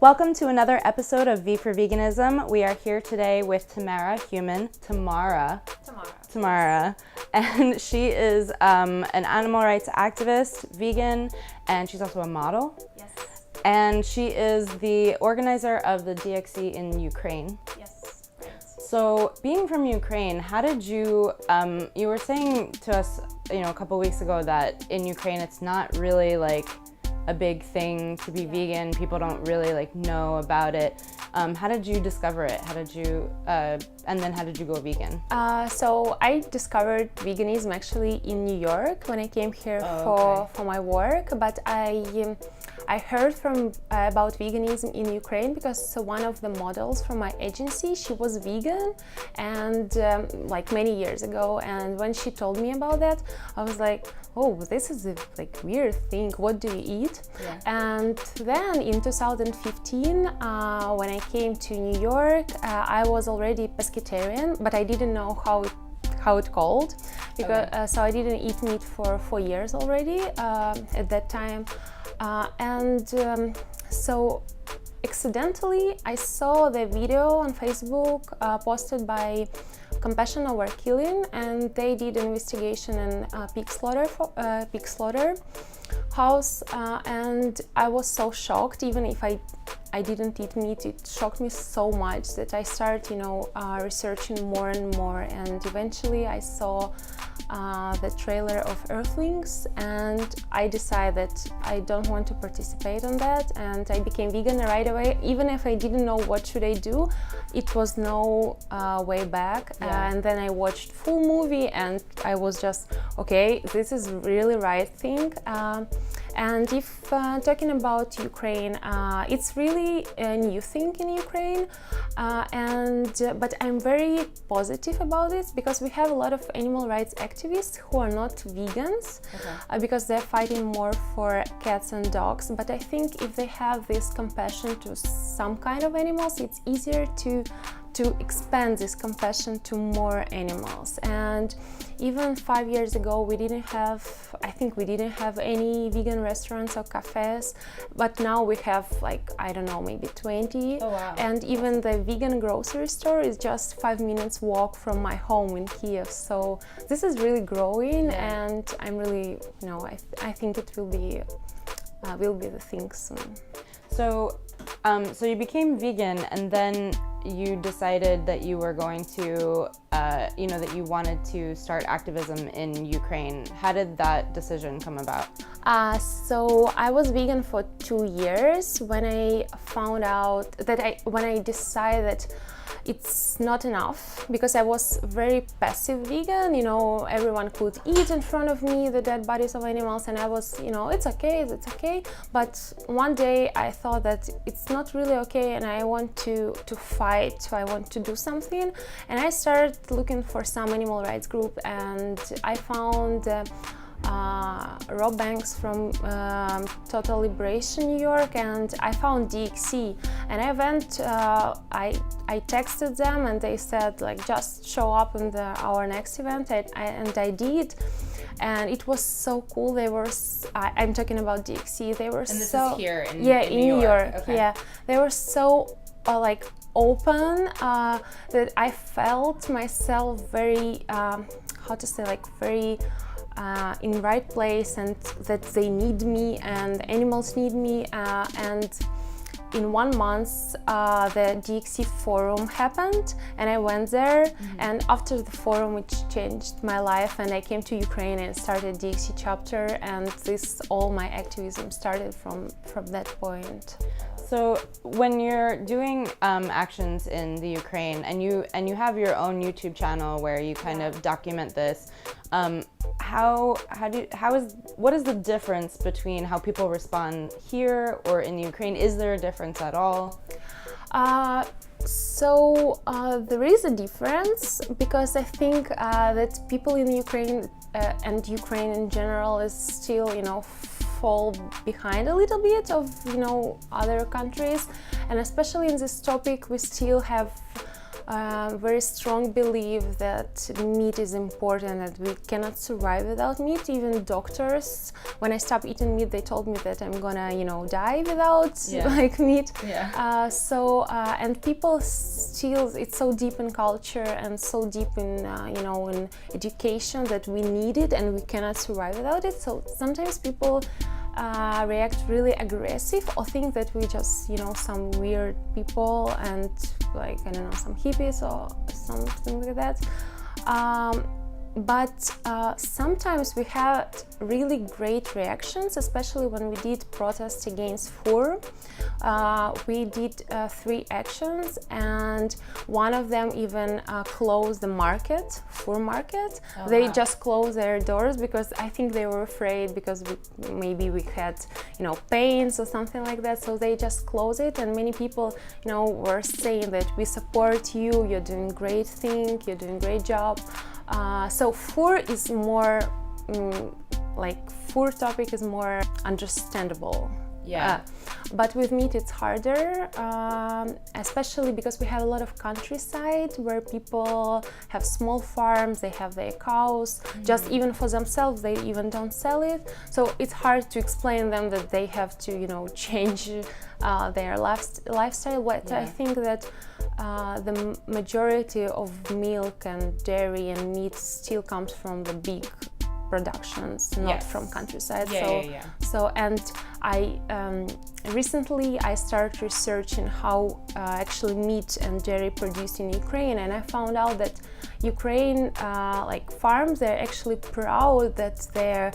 Welcome to another episode of V4 Veganism. We are here today with Tamara Human. Tamara, and she is an animal rights activist, vegan, and she's also a model. Yes. And she is the organizer of the DxE in Ukraine. Yes. So, being from Ukraine, how did you? You were saying to us, a couple weeks ago that in Ukraine it's not really like a big thing to be vegan. People don't really know about it. How did you discover it? How did you, and then how did you go vegan? So I discovered veganism actually in New York when I came here for my work. But I heard about veganism in Ukraine because one of the models from my agency, she was vegan, and like many years ago. And when she told me about that, I was like, oh, this is a weird thing. What do you eat? Yeah. And then in 2015, when I came to New York, I was already pescatarian, but I didn't know how it called, because so I didn't eat meat for 4 years already at that time, so accidentally I saw the video on Facebook posted by Compassion Over Killing, and they did an investigation in pig slaughter house, and I was so shocked. Even if I didn't eat meat, it shocked me so much that I started researching more and more, and eventually I saw the trailer of Earthlings, and I decided I don't want to participate on that, and I became vegan right away. Even if I didn't know what should I do, it was no way back. And then I watched full movie, and I was just, okay, this is really right thing. And if talking about Ukraine, it's really a new thing in Ukraine, but I'm very positive about it because we have a lot of animal rights activists who are not vegans, because they're fighting more for cats and dogs. But I think if they have this compassion to some kind of animals, it's easier to expand this compassion to more animals. And even 5 years ago, we didn't have any vegan restaurants or cafes, but now we have maybe 20. Oh, wow. And even the vegan grocery store is just 5 minutes walk from my home in Kiev. So this is really growing, and I'm really, I think it will be the thing soon. So you became vegan, and then you decided that you were going to, that you wanted to start activism in Ukraine. How did that decision come about? So I was vegan for 2 years when I found out when I decided it's not enough, because I was very passive vegan. Everyone could eat in front of me the dead bodies of animals, and I was, it's okay. But one day I thought that it's not really okay, and I want to fight. So I want to do something, and I started looking for some animal rights group, and I found Rob Banks from Total Liberation New York, and I found DxE, and I went, I texted them, and they said just show up in our next event, and I did, and it was so cool. They were, I'm talking about DxE, they were and this so, is here in New York. Okay. Yeah, they were so open, that I felt myself very, very in right place, and that they need me and animals need me, and in 1 month the DxE forum happened, and I went there, and after the forum it changed my life, and I came to Ukraine and started DxE chapter, and all my activism started from that point. So when you're doing actions in the Ukraine, and you have your own YouTube channel where you kind of document this, what is the difference between how people respond here or in Ukraine? Is there a difference at all? There is a difference, because I think that people in Ukraine and Ukraine in general is still, fall behind a little bit of other countries, and especially in this topic we still have very strong belief that meat is important, that we cannot survive without meat. Even doctors, when I stopped eating meat, they told me that I'm gonna, die without like meat. And people still, it's so deep in culture and so deep in, in education that we need it and we cannot survive without it. So sometimes people react really aggressive or think that we just, some weird people and like, I don't know, some hippies or something like that. But sometimes we had really great reactions, especially when we did protests against fur. We did 3 actions, and one of them even closed the market, fur market. They just closed their doors because I think they were afraid because maybe we had, pains or something like that. So they just closed it, and many people, were saying that we support you, you're doing great thing, you're doing great job. So fur is more, fur topic is more understandable. But with meat it's harder, especially because we have a lot of countryside where people have small farms, they have their cows, just even for themselves, they even don't sell it. So it's hard to explain them that they have to, change their lifestyle. But I think that the majority of milk and dairy and meat still comes from the big productions, not from countryside. So and I recently I started researching how actually meat and dairy produced in Ukraine, and I found out that Ukraine farms, they're actually proud that they're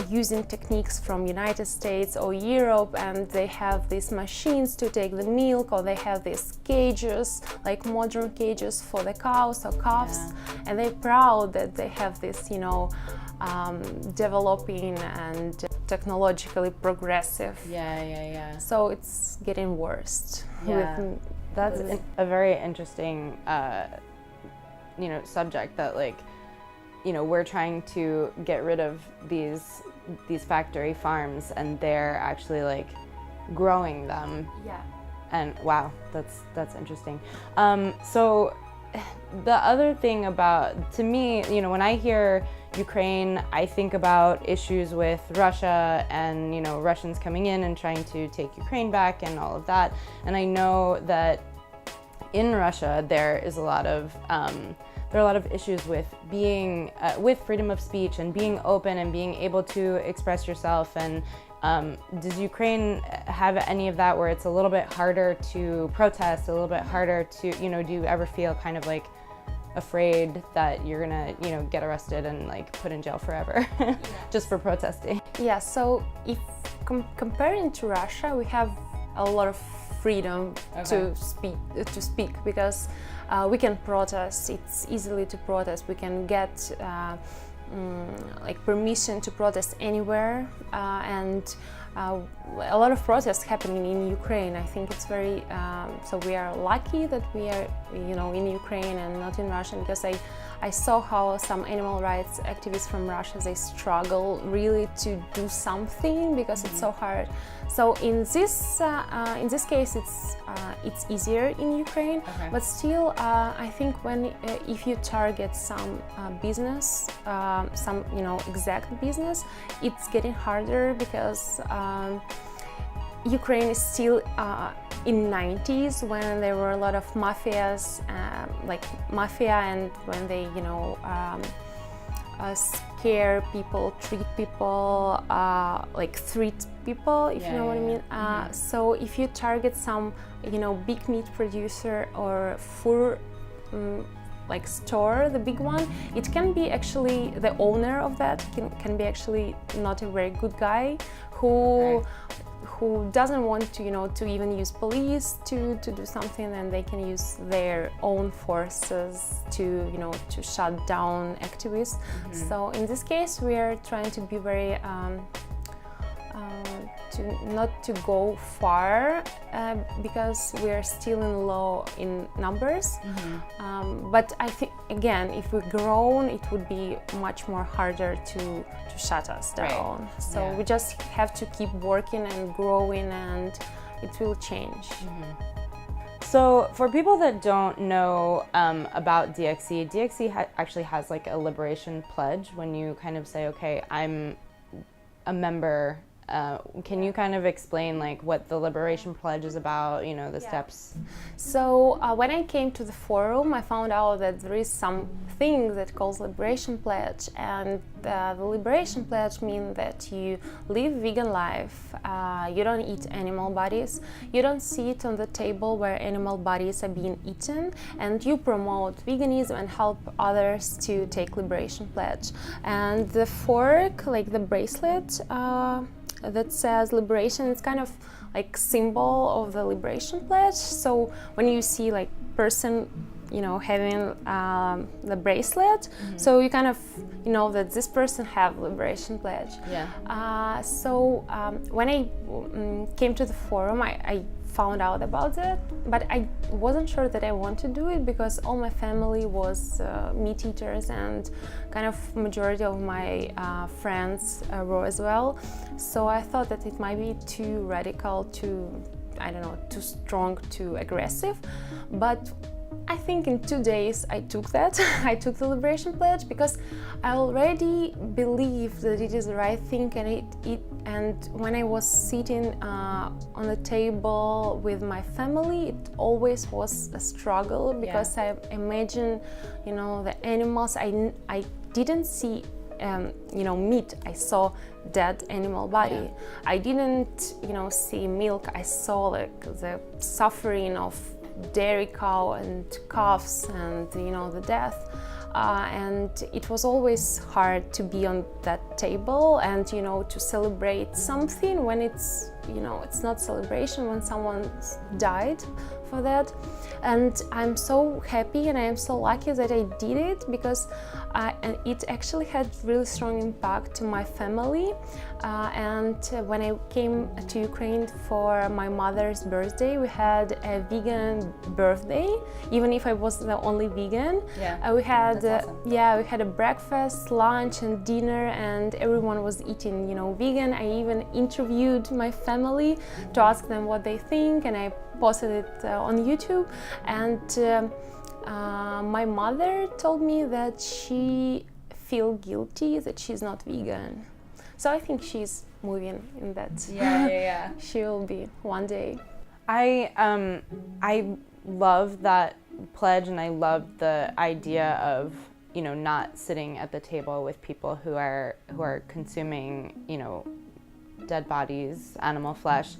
using techniques from United States or Europe, and they have these machines to take the milk, or they have these cages, like modern cages for the cows or calves, and they're proud that they have this, developing and technologically progressive. So it's getting worse. That's a very interesting, subject that we're trying to get rid of these factory farms, and they're actually growing them. And wow, that's interesting. So the other thing to me, when I hear Ukraine, I think about issues with Russia and, Russians coming in and trying to take Ukraine back and all of that. And I know that in Russia, there are a lot of issues with being, with freedom of speech and being open and being able to express yourself. And does Ukraine have any of that where it's a little bit harder to protest, a little bit harder to, do you ever feel kind of afraid that you're gonna, get arrested and put in jail forever just for protesting? So if comparing to Russia, we have a lot of freedom to speak because we can protest. It's easily to protest. We can get permission to protest anywhere, and a lot of protests happening in Ukraine. I think it's very so we are lucky that we are in Ukraine and not in Russia, because I saw how some animal rights activists from Russia, they struggle really to do something because it's so hard. So in this case, it's easier in Ukraine, but still, I think if you target some business, some exact business, it's getting harder because Ukraine is still in 90s when there were a lot of mafias, mafia, and when they scare people, treat people, treat people, if you know what I mean. So if you target some, big meat producer or fur store, the big one, it can be actually the owner of that can be actually not a very good guy who doesn't want to, to even use police to do something, and they can use their own forces to, to shut down activists. So in this case, we are trying to be very, not to go far because we are still in numbers. But I think, again, if we're grown, it would be much more harder to shut us down. So we just have to keep working and growing, and it will change. So for people that don't know about DxE, DxE actually has like a liberation pledge when you kind of say, okay, I'm a member. Can you kind of explain like what the liberation pledge is about, you know, the steps? So when I came to the forum, I found out that there is something that calls liberation pledge, and the liberation pledge means that you live vegan life, you don't eat animal bodies, you don't sit on the table where animal bodies are being eaten, and you promote veganism and help others to take liberation pledge. And the fork, like the bracelet, that says liberation, it's kind of like symbol of the liberation pledge. So when you see like person, you know, having the bracelet, so you kind of, you know, that this person have liberation pledge. Yeah. So when I came to the forum, I found out about it, but I wasn't sure that I want to do it because all my family was meat eaters, and kind of majority of my friends were as well. So I thought that it might be too radical, too, I don't know, too strong, too aggressive. But I think in 2 days I took that. I took the liberation pledge because I already believe that it is the right thing, and when I was sitting on the table with my family, it always was a struggle because I imagine, you know, the animals. I didn't see you know, meat. I saw dead animal body. I didn't, you know, see milk. I saw like the suffering of dairy cow and calves, and you know, the death, and it was always hard to be on that table and, you know, to celebrate something when it's, you know, it's not celebration when someone died for that. And I'm so happy and I am so lucky that I did it, because and it actually had really strong impact to my family. And when I came to Ukraine for my mother's birthday, we had a vegan birthday, even if I was the only vegan. We had awesome. we had a breakfast, lunch and dinner, and everyone was eating, you know, vegan. I even interviewed my family to ask them what they think, and I posted it on YouTube. And my mother told me that she feels guilty that she's not vegan. So I think she's moving in that. Yeah. She will be one day. I love that pledge, and I love the idea of, you know, not sitting at the table with people who are consuming, you know, dead bodies, animal flesh.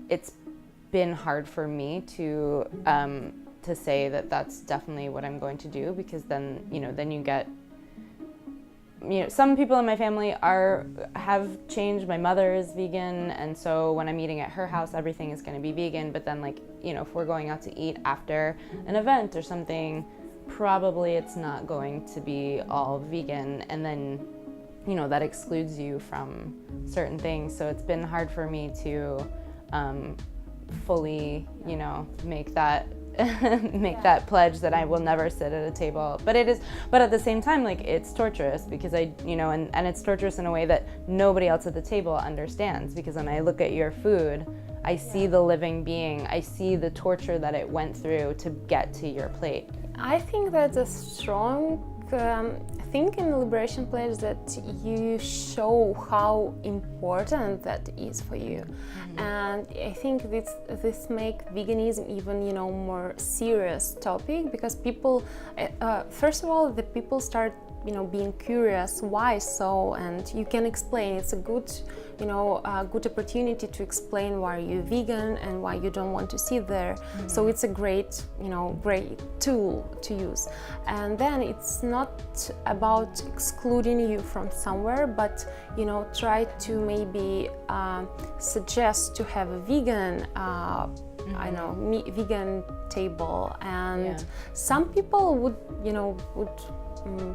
It's been hard for me to say that that's definitely what I'm going to do, because then, you know, then you get, you know, some people in my family have changed. My mother is vegan, and so when I'm eating at her house, everything is going to be vegan. But then, like, you know, if we're going out to eat after an event or something, probably it's not going to be all vegan, and then, you know, that excludes you from certain things. So it's been hard for me to fully, you know, make that that pledge that I will never sit at a table. But at the same time, like, it's torturous, because I, you know, and it's torturous in a way that nobody else at the table understands, because when I look at your food, I see the living being, I see the torture that it went through to get to your plate. I think that's a strong thing in the Liberation Pledge, that you show how important that is for you. And I think this make veganism even, you know, more serious topic, because people, first of all, the people start, you know, being curious why so, and you can explain. It's a good, you know, a good opportunity to explain why you're vegan and why you don't want to sit there. So it's a great, you know, great tool to use. And then it's not about excluding you from somewhere, but, you know, try to maybe suggest to have a vegan I know, vegan table, and some people would, you know,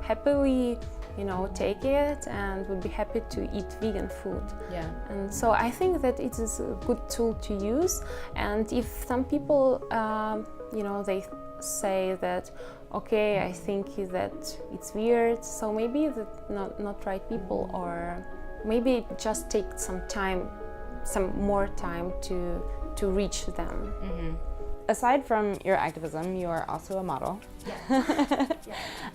happily, you know, take it and would be happy to eat vegan food. And so I think that it is a good tool to use. And if some people, you know, they say that, okay, I think that it's weird, so maybe that not right people, or maybe just take some time, some more time to reach them. aside from your activism, you are also a model. Yeah.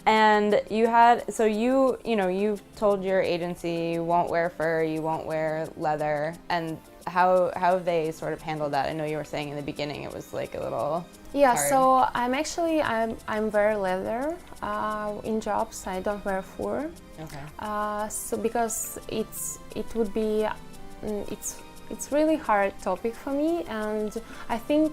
And you had, so you've told your agency you won't wear fur, you won't wear leather, and how have they sort of handled that? I know you were saying in the beginning it was like a little Yeah, hard. so I'm wear leather in jobs. I don't wear fur. Okay. So because it's really hard topic for me, and I think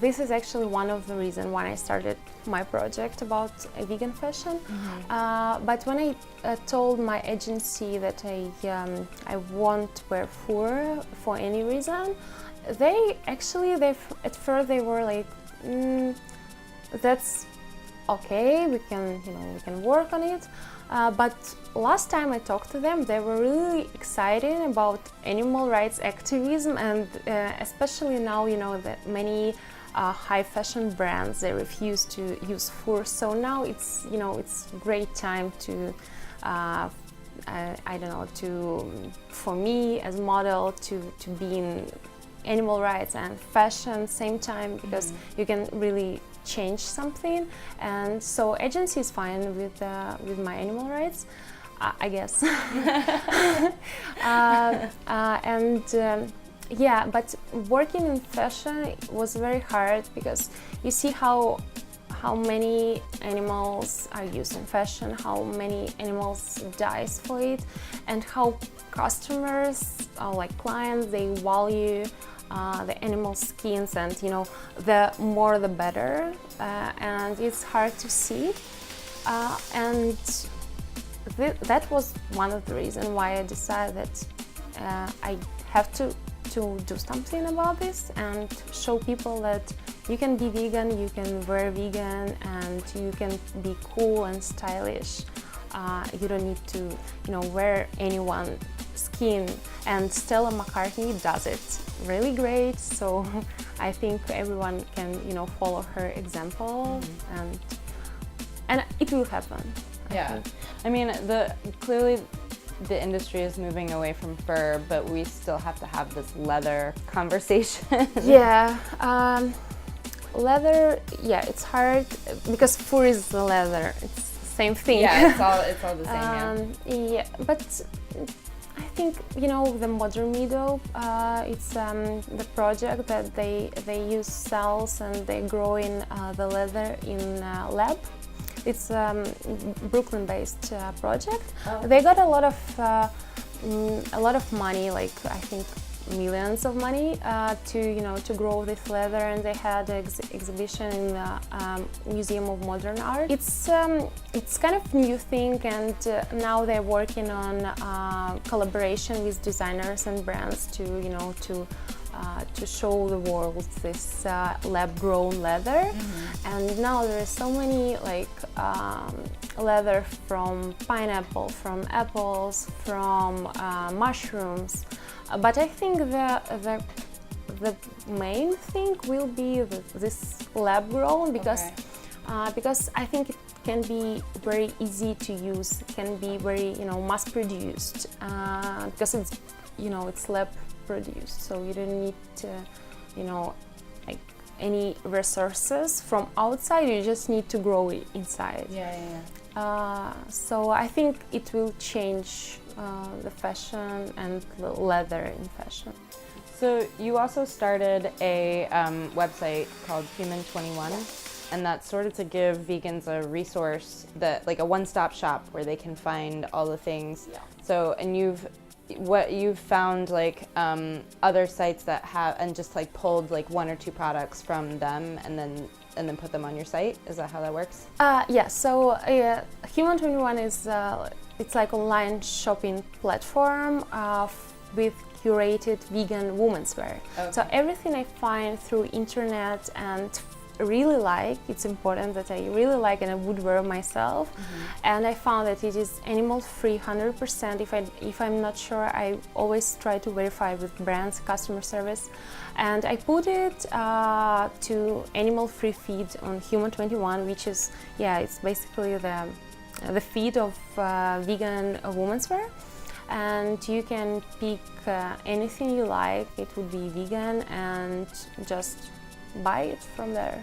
this is actually one of the reasons why I started my project about vegan fashion. But when I told my agency that I won't wear fur for any reason, they at first they were like, that's okay, we can work on it. But last time I talked to them, they were really excited about animal rights activism, and especially now, that many high fashion brands, they refuse to use fur. So now it's great time to for me as model to be in animal rights and fashion same time, because you can really change something. And so agency is fine with my animal rights, I guess. But working in fashion was very hard, because you see how many animals are used in fashion, how many animals dies for it, and how customers, like clients, they value the animal skins, and the more the better, and it's hard to see, and that was one of the reasons why I decided that I have to do something about this and show people that you can be vegan, you can wear vegan, and you can be cool and stylish. You don't need to wear anyone's skin, and Stella McCartney does it really great, so I think everyone can follow her example, and it will happen. I mean, clearly the industry is moving away from fur, but we still have to have this leather conversation. Leather, it's hard because fur is the leather. It's the same thing. Yeah, it's all the same. But I think the modern middle. It's the project that they use cells and they grow in the leather in lab. It's Brooklyn-based project. Oh. They got a lot of money, like I think millions of money, to grow this leather, and they had an exhibition in the Museum of Modern Art. It's kind of new thing, and now they're working on collaboration with designers and brands to show the world this lab-grown leather. And now there is so many leather from pineapple, from apples, from mushrooms. But I think the main thing will be this lab-grown, because I think it can be very easy to use, it can be very mass-produced, because it's lab-produced, so you don't need any resources from outside. You just need to grow it inside. So I think it will change the fashion and the leather in fashion. So you also started a website called Human 21, and that's sort of to give vegans a resource, like a one-stop shop where they can find all the things. So, and you've found other sites that have, and just pulled one or two products from them and then put them on your site. Is that how that works? So Human 21 is it's like online shopping platform with curated vegan women's wear. Okay. So everything I find through internet and really like, it's important that I really like and I would wear myself. And I found that it is animal free 100%. If I'm not sure, I always try to verify with brands, customer service, and I put it to animal free feed on Human 21, which is it's basically the feed of vegan women's wear. And you can pick anything you like. It would be vegan, and just buy it from there.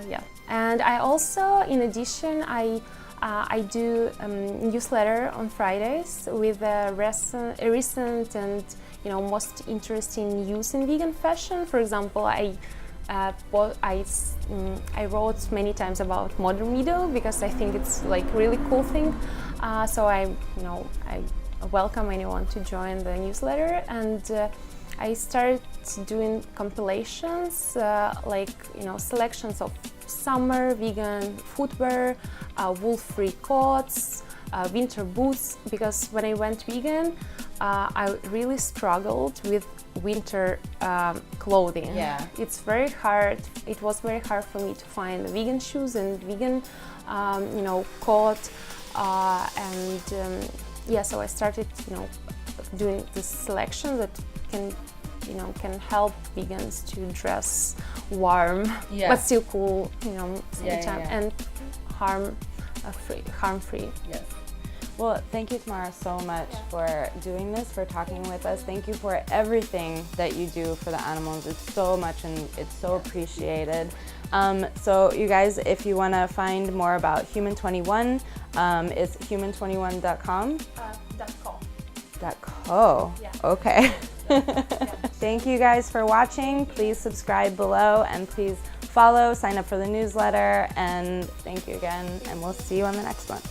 Yeah, and I also, in addition, I do newsletter on Fridays with a recent and most interesting news in vegan fashion. For example, I wrote many times about modern widow because I think it's like really cool thing. So I welcome anyone to join the newsletter, and I started doing compilations, selections of summer vegan footwear, wool-free coats, winter boots, because when I went vegan, I really struggled with winter clothing. Yeah. It's very hard. It was very hard for me to find vegan shoes and vegan, coat, so I started, doing this selection that can help vegans to dress warm, but still cool, summertime, and harm-free. Yes. Well, thank you, Tamara, so much for doing this, for talking with us. Thank you for everything that you do for the animals. It's so much and it's so appreciated. So you guys, if you want to find more about Human 21, it's human21.com. .co. Yeah. Okay. Thank you guys for watching. Please subscribe below and please follow, sign up for the newsletter, and thank you again, and we'll see you on the next one.